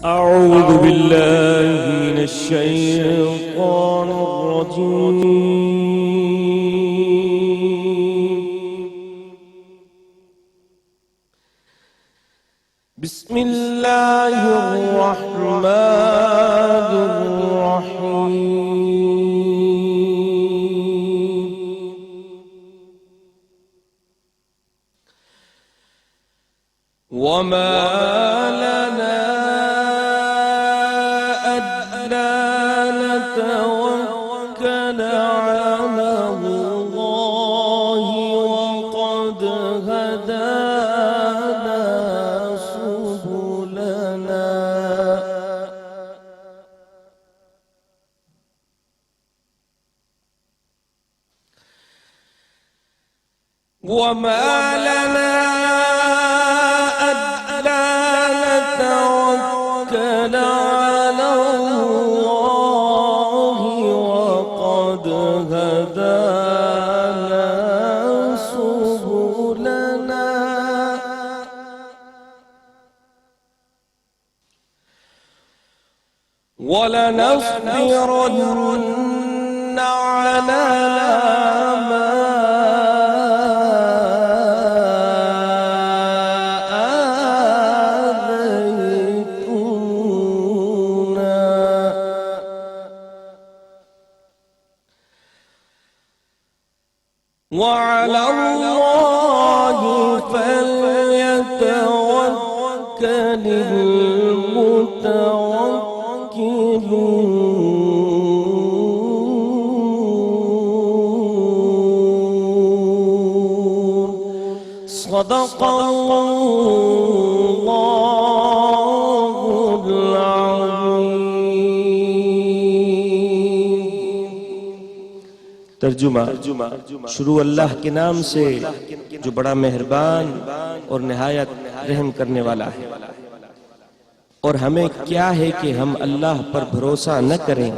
أعوذ بالله من الشيطان الرجيم. بسم الله الرحمن الرحيم. وما لنا ألا نتوكل على الله وقد هدانا سبلنا وما لنا ألا نتوكل على الله وقد هدانا سبلنا ولنصبرن على ما آذيتمونا وعلى الله فليتوكل المتوكلون. صدق الله العظيم. ترجمہ شروع اللہ کے نام سے جو بڑا مہربان اور نہایت رحم کرنے والا ہے. اور ہمیں کیا ہے کہ ہم اللہ پر بھروسہ نہ کریں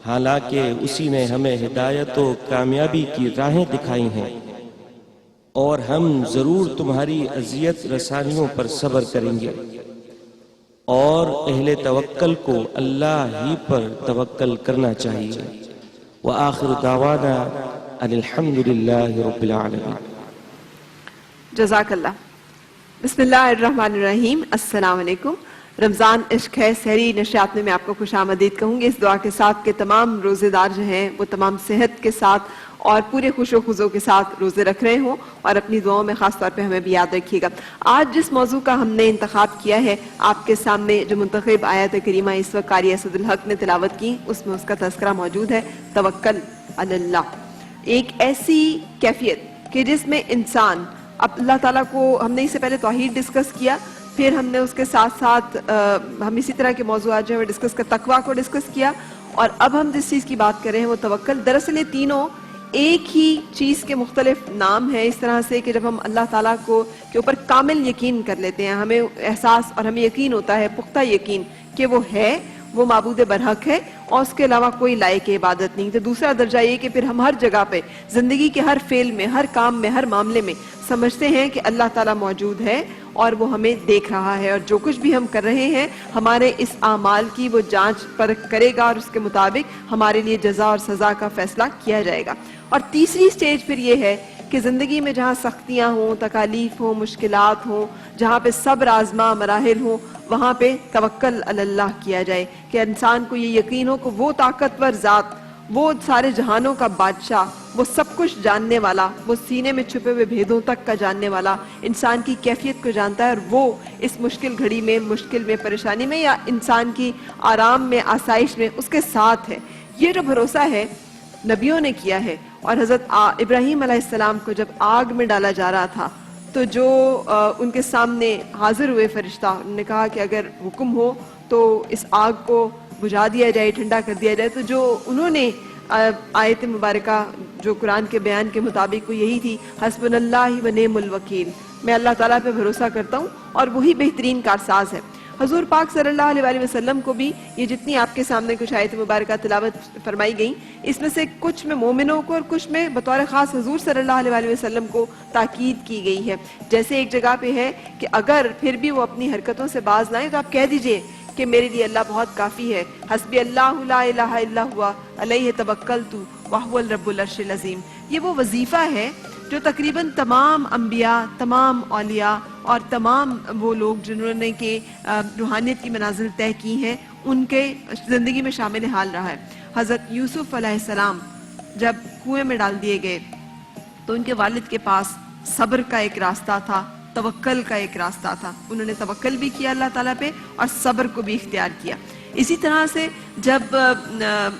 حالانکہ اسی نے ہمیں ہدایت و کامیابی کی راہیں دکھائی ہیں، اور ہم ضرور تمہاری اذیت رسانیوں پر صبر کریں گے، اور اہل توکل کو اللہ ہی پر توکل کرنا چاہیے. وآخر دعوانا ان الحمدللہ رب العالمین. جزاک اللہ. بسم اللہ الرحمن الرحیم. السلام علیکم. رمضان عشق ہے سحری نشریات میں آپ کو خوش آمدید کہوں گی، اس دعا کے ساتھ کہ تمام روزے دار جو ہیں وہ تمام صحت کے ساتھ اور پورے خوش و خضو کے ساتھ روزے رکھ رہے ہوں، اور اپنی دعاؤں میں خاص طور پہ ہمیں بھی یاد رکھیے گا. آج جس موضوع کا ہم نے انتخاب کیا ہے، آپ کے سامنے جو منتخب آیت کریمہ اس وقت قاری اسد الحق نے تلاوت کی، اس میں اس کا تذکرہ موجود ہے. توکل علی اللہ، ایک ایسی کیفیت کہ جس میں انسان اب اللہ تعالیٰ کو، ہم نے اس سے پہلے توحید ڈسکس کیا، پھر ہم نے اس کے ساتھ ساتھ ہم اسی طرح کے موضوعات جو ہے ڈسکس کر تقویٰ کو ڈسکس کیا، اور اب ہم جس چیز کی بات کر رہے ہیں وہ توکل. دراصل یہ تینوں ایک ہی چیز کے مختلف نام ہیں، اس طرح سے کہ جب ہم اللہ تعالیٰ کو کے اوپر کامل یقین کر لیتے ہیں، ہمیں احساس اور ہمیں یقین ہوتا ہے، پختہ یقین کہ وہ ہے، وہ معبود برحق ہے اور اس کے علاوہ کوئی لائق عبادت نہیں. تو دوسرا درجہ یہ کہ پھر ہم ہر جگہ پہ زندگی کے ہر فعل میں، ہر کام میں، ہر معاملے میں سمجھتے ہیں کہ اللہ تعالیٰ موجود ہے اور وہ ہمیں دیکھ رہا ہے، اور جو کچھ بھی ہم کر رہے ہیں ہمارے اس اعمال کی وہ جانچ پرکھ کرے گا، اور اس کے مطابق ہمارے لیے جزا اور سزا کا فیصلہ کیا جائے گا. اور تیسری سٹیج پھر یہ ہے کہ زندگی میں جہاں سختیاں ہوں، تکالیف ہوں، مشکلات ہوں، جہاں پہ صبر آزما مراحل ہوں، وہاں پہ توکل علی اللہ کیا جائے کہ انسان کو یہ یقین ہو کہ وہ طاقتور ذات، وہ سارے جہانوں کا بادشاہ، وہ سب کچھ جاننے والا، وہ سینے میں چھپے ہوئے بھیدوں تک کا جاننے والا، انسان کی کیفیت کو جانتا ہے، اور وہ اس مشکل گھڑی میں، مشکل میں، پریشانی میں، یا انسان کی آرام میں، آسائش میں اس کے ساتھ ہے. یہ جو بھروسہ ہے نبیوں نے کیا ہے. اور حضرت ابراہیم علیہ السلام کو جب آگ میں ڈالا جا رہا تھا تو جو ان کے سامنے حاضر ہوئے فرشتہ، انہوں نے کہا کہ اگر حکم ہو تو اس آگ کو بجھا دیا جائے، ٹھنڈا کر دیا جائے. تو جو انہوں نے آیت مبارکہ جو قرآن کے بیان کے مطابق وہ یہی تھی، حسبنا اللہ و نعم الوکیل، میں اللہ تعالیٰ پہ بھروسہ کرتا ہوں اور وہی بہترین کارساز ہے. حضور پاک صلی اللہ علیہ وآلہ وسلم کو بھی یہ جتنی آپ کے سامنے کچھ آیت مبارکہ تلاوت فرمائی گئیں، اس میں سے کچھ میں مومنوں کو اور کچھ میں بطور خاص حضور صلی اللہ علیہ وآلہ وسلم کو تاکید کی گئی ہے. جیسے ایک جگہ پہ ہے کہ اگر پھر بھی وہ اپنی حرکتوں سے باز نہ آئے تو آپ کہہ دیجئے کہ میرے لیے اللہ بہت کافی ہے. حسبی اللہ لا الہ الا ہوا علیہ توکلت وہو الرب العرش العظیم. یہ وہ وظیفہ ہے جو تقریباً تمام انبیاء، تمام اولیاء اور تمام وہ لوگ جنہوں نے کہ روحانیت کی منازل طے کی ہیں ان کے زندگی میں شامل حال رہا ہے. حضرت یوسف علیہ السلام جب کنویں میں ڈال دیے گئے تو ان کے والد کے پاس صبر کا ایک راستہ تھا، توکل کا ایک راستہ تھا. انہوں نے توکل بھی کیا اللہ تعالیٰ پہ اور صبر کو بھی اختیار کیا. اسی طرح سے جب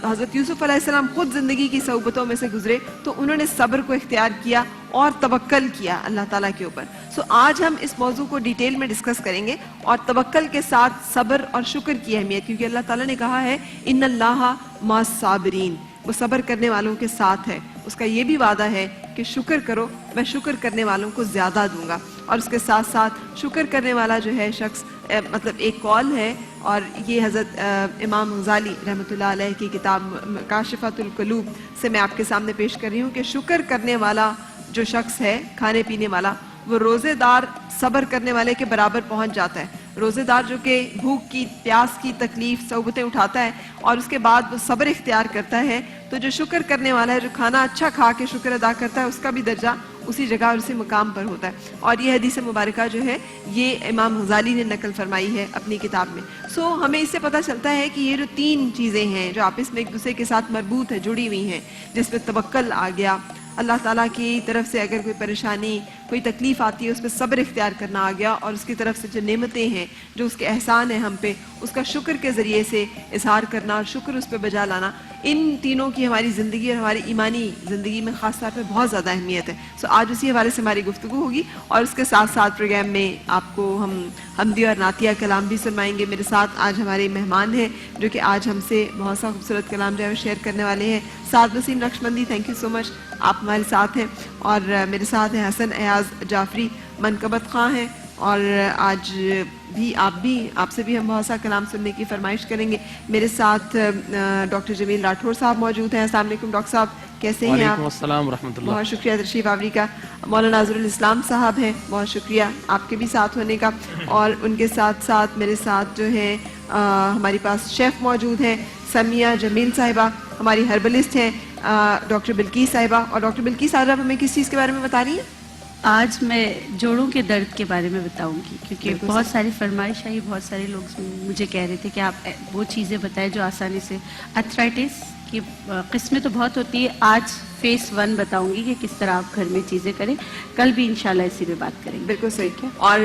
حضرت یوسف علیہ السلام خود زندگی کی صعوبتوں میں سے گزرے تو انہوں نے صبر کو اختیار کیا اور توکل کیا اللہ تعالیٰ کے اوپر. آج ہم اس موضوع کو ڈیٹیل میں ڈسکس کریں گے اور توکل کے ساتھ صبر اور شکر کی اہمیت، کیونکہ اللہ تعالیٰ نے کہا ہے ان اللہ مع الصابرین، وہ صبر کرنے والوں کے ساتھ ہے. اس کا یہ بھی وعدہ ہے کہ شکر کرو، میں شکر کرنے والوں کو زیادہ دوں گا. اور اس کے ساتھ ساتھ شکر کرنے والا جو ہے شخص مطلب ایک قول ہے، اور یہ حضرت امام غزالی رحمۃ اللہ علیہ کی کتاب کاشفۃ القلوب سے میں آپ کے سامنے پیش کر رہی ہوں کہ شکر کرنے والا جو شخص ہے، کھانے پینے والا، وہ روزے دار صبر کرنے والے کے برابر پہنچ جاتا ہے. روزے دار جو کہ بھوک کی، پیاس کی تکلیف، صعوبتیں اٹھاتا ہے اور اس کے بعد وہ صبر اختیار کرتا ہے، تو جو شکر کرنے والا ہے، جو کھانا اچھا کھا کے شکر ادا کرتا ہے، اس کا بھی درجہ اسی جگہ اور اسی مقام پر ہوتا ہے. اور یہ حدیث مبارکہ جو ہے یہ امام غزالی نے نقل فرمائی ہے اپنی کتاب میں. ہمیں اس سے پتہ چلتا ہے کہ یہ جو تین چیزیں ہیں جو آپس میں ایک دوسرے کے ساتھ مربوط ہے، جڑی ہوئی ہیں، جس میں توکل آ گیا، اللہ تعالیٰ کی طرف سے اگر کوئی پریشانی، کوئی تکلیف آتی ہے اس پہ صبر اختیار کرنا آ گیا، اور اس کی طرف سے جو نعمتیں ہیں، جو اس کے احسان ہیں ہم پہ، اس کا شکر کے ذریعے سے اظہار کرنا اور شکر اس پہ بجا لانا. ان تینوں کی ہماری زندگی اور ہماری ایمانی زندگی میں خاص طور پہ بہت زیادہ اہمیت ہے. آج اسی حوالے سے ہماری گفتگو ہوگی، اور اس کے ساتھ ساتھ پروگرام میں آپ کو ہم حمدی اور نعتیہ کلام بھی سنوائیں گے. میرے ساتھ آج ہمارے مہمان ہیں جو کہ آج ہم سے بہت سا خوبصورت کلام جو ہے شیئر کرنے والے ہیں. Saad Waseem Naqshbandi, thank you so much, آپ ہمارے ساتھ ہیں. اور میرے ساتھ ہیں حسن ایاز جعفری منقبت خواں ہیں، اور آج بھی آپ سے بھی ہم بہت سا کلام سننے کی فرمائش کریں گے. میرے ساتھ ڈاکٹر جمیل راٹھور صاحب موجود ہیں. السلام علیکم ڈاکٹر صاحب، کیسے ہیں آپ؟ وعلیکم السلام ورحمۃ اللہ. بہت شکریہ تشریف آوری کا. مولانا ناظر الاسلام صاحب ہیں، بہت شکریہ آپ کے بھی ساتھ ہونے کا. اور ان کے ساتھ ساتھ میرے ساتھ جو ہیں ہمارے پاس شیف موجود ہیں، سمیہ جمیل صاحبہ، ہماری ہربلسٹ ہیں ڈاکٹر بلقیس صاحبہ. اور ڈاکٹر بلقیس صاحبہ ہمیں کس چیز کے بارے میں بتا رہی ہیں؟ آج میں جوڑوں کے درد کے بارے میں بتاؤں گی، کیونکہ بہت ساری فرمائش آئی، بہت سارے لوگ مجھے کہہ رہے تھے کہ آپ وہ چیزیں بتائیں جو آسانی سے. ارتھرائٹس کی قسمیں تو بہت ہوتی ہے. آج فیس 1 بتاؤں گی کہ کس طرح آپ گھر میں چیزیں کریں. کل بھی انشاءاللہ اسی پہ بات کریں گے. بالکل صحیح. اور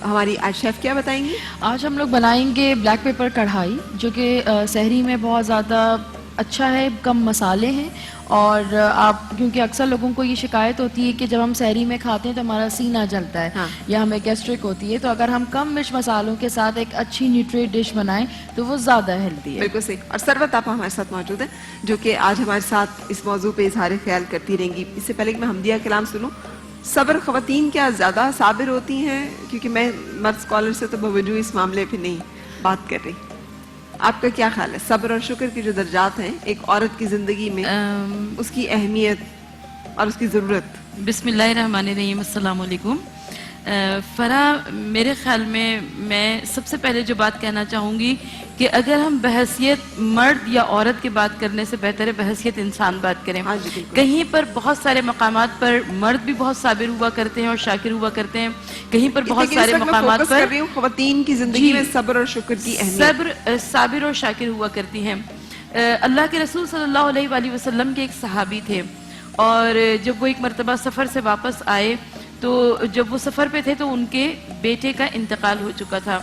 ہماری آج شیف کیا بتائیں گی؟ آج ہم لوگ بنائیں گے بلیک پیپر کڑھائی، جو کہ سحری میں بہت زیادہ اچھا ہے، کم مسالے ہیں. اور آپ کیونکہ اکثر لوگوں کو یہ شکایت ہوتی ہے کہ جب ہم سحری میں کھاتے ہیں تو ہمارا سینہ جلتا ہے یا ہمیں گیسٹرک ہوتی ہے، تو اگر ہم کم مرچ مسالوں کے ساتھ ایک اچھی نیوٹریٹ ڈش بنائیں تو وہ زیادہ ہیلدی ہے. بالکل صحیح. اور ثروت آپا ہمارے ساتھ موجود ہیں جو کہ آج ہمارے ساتھ اس موضوع پہ اظہار خیال کرتی رہیں گی. اس سے پہلے کہ میں حمدیہ کلام سنوں، صبر خواتین کیا زیادہ صابر ہوتی ہیں؟ کیونکہ میں مرد اسکالر سے تو بوجو اس معاملے پہ نہیں بات کر رہی. آپ کا کیا خیال ہے صبر اور شکر کی جو درجات ہیں ایک عورت کی زندگی میں، اس کی اہمیت اور اس کی ضرورت؟ بسم اللہ الرحمن الرحیم. السلام علیکم. فرح، میرے خیال میں سب سے پہلے جو بات کہنا چاہوں گی کہ اگر ہم بحیثیت مرد یا عورت کی بات کرنے سے بہتر ہے بحیثیت انسان بات کریں. کہیں پر بہت سارے مقامات پر مرد بھی بہت صابر ہوا کرتے ہیں اور شاکر ہوا کرتے ہیں، کہیں پر بہت سارے مقامات پر خواتین کی زندگی میں صبر اور شکر کی اہمیت، صابر اور شاکر ہوا کرتی ہیں. اللہ کے رسول صلی اللہ علیہ وآلہ وسلم کے ایک صحابی تھے، اور جب وہ ایک مرتبہ سفر سے واپس آئے تو جب وہ سفر پہ تھے تو ان کے بیٹے کا انتقال ہو چکا تھا.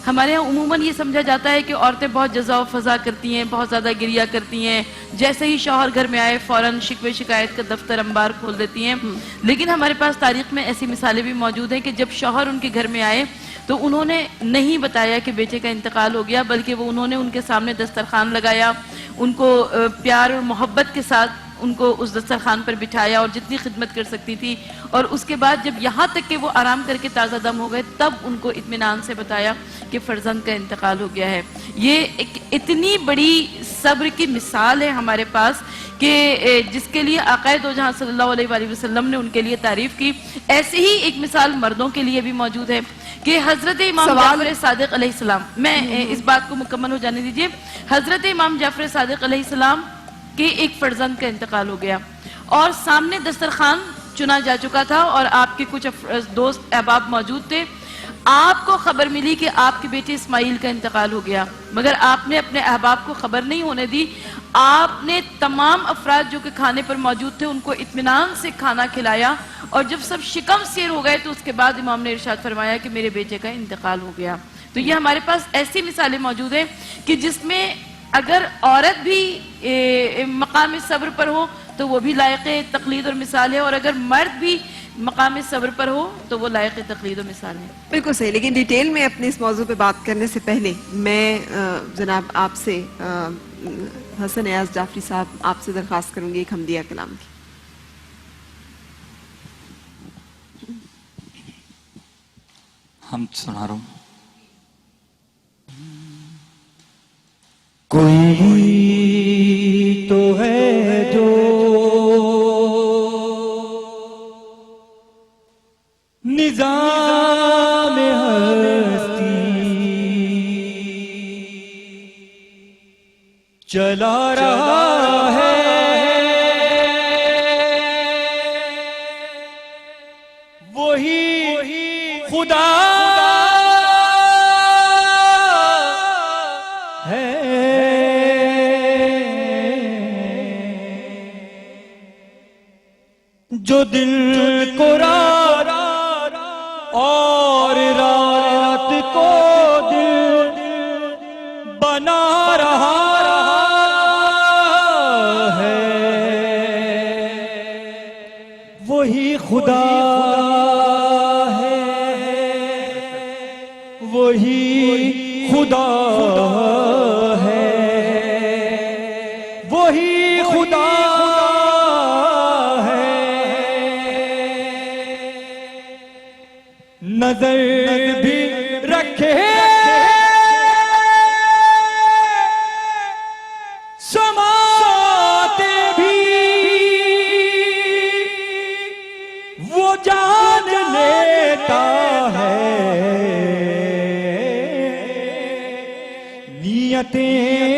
ہمارے یہاں عموماً یہ سمجھا جاتا ہے کہ عورتیں بہت جزا و فضا کرتی ہیں، بہت زیادہ گریہ کرتی ہیں، جیسے ہی شوہر گھر میں آئے فوراً شکوے شکایت کا دفتر انبار کھول دیتی ہیں. لیکن ہمارے پاس تاریخ میں ایسی مثالیں بھی موجود ہیں کہ جب شوہر ان کے گھر میں آئے تو انہوں نے نہیں بتایا کہ بیٹے کا انتقال ہو گیا، بلکہ وہ انہوں نے ان کے سامنے دسترخوان لگایا، ان کو پیار اور محبت کے ساتھ ان کو اس دسترخوان پر بٹھایا اور جتنی خدمت کر سکتی تھی، اور اس کے بعد جب یہاں تک کہ وہ آرام کر کے تازہ دم ہو گئے تب ان کو اطمینان سے بتایا کہ فرزند کا انتقال ہو گیا ہے. یہ ایک اتنی بڑی صبر کی مثال ہے ہمارے پاس کہ جس کے لیے آقا دو جہاں صلی اللہ علیہ وآلہ وسلم نے ان کے لیے تعریف کی، ایسے ہی ایک مثال مردوں کے لیے بھی موجود ہے کہ حضرت امام جعفر صادق علیہ السلام، میں اس بات کو مکمل ہو جانے دیجئے، حضرت امام جعفر صادق علیہ السلام کے ایک فرزند کا انتقال ہو گیا اور سامنے دسترخوان چنا جا چکا تھا اور آپ کے کچھ دوست احباب موجود تھے. آپ کو خبر ملی کہ آپ کے بیٹے اسماعیل کا انتقال ہو گیا، مگر آپ نے اپنے احباب کو خبر نہیں ہونے دی. آپ نے تمام افراد جو کہ کھانے پر موجود تھے ان کو اطمینان سے کھانا کھلایا، اور جب سب شکم سیر ہو گئے تو اس کے بعد امام نے ارشاد فرمایا کہ میرے بیٹے کا انتقال ہو گیا. تو یہ ہمارے پاس ایسی مثالیں موجود ہیں کہ جس میں اگر عورت بھی مقام صبر پر ہو تو وہ بھی لائق تقلید اور مثال ہے، اور اگر مرد بھی مقام صبر پر ہو تو وہ لائق تقلید و مثال ہے. بالکل صحیح. لیکن ڈیٹیل میں اپنے اس موضوع پہ بات کرنے سے پہلے میں جناب آپ سے حسن ایاز جعفری صاحب آپ سے درخواست کروں گی ایک حمدیہ کلام کی. ہم سنا رہا ہوں. کوئی تو ہے جو نظام ہستی چلا رہا ہے، وہی خدا جو دن کو رات اور رات کو دن بنا رہا ہے، وہی خدا ہے، وہی خدا ہے، وہی خدا نظر بھی رکھے سماتے بھی وہ جان لیتا ہے، نیتیں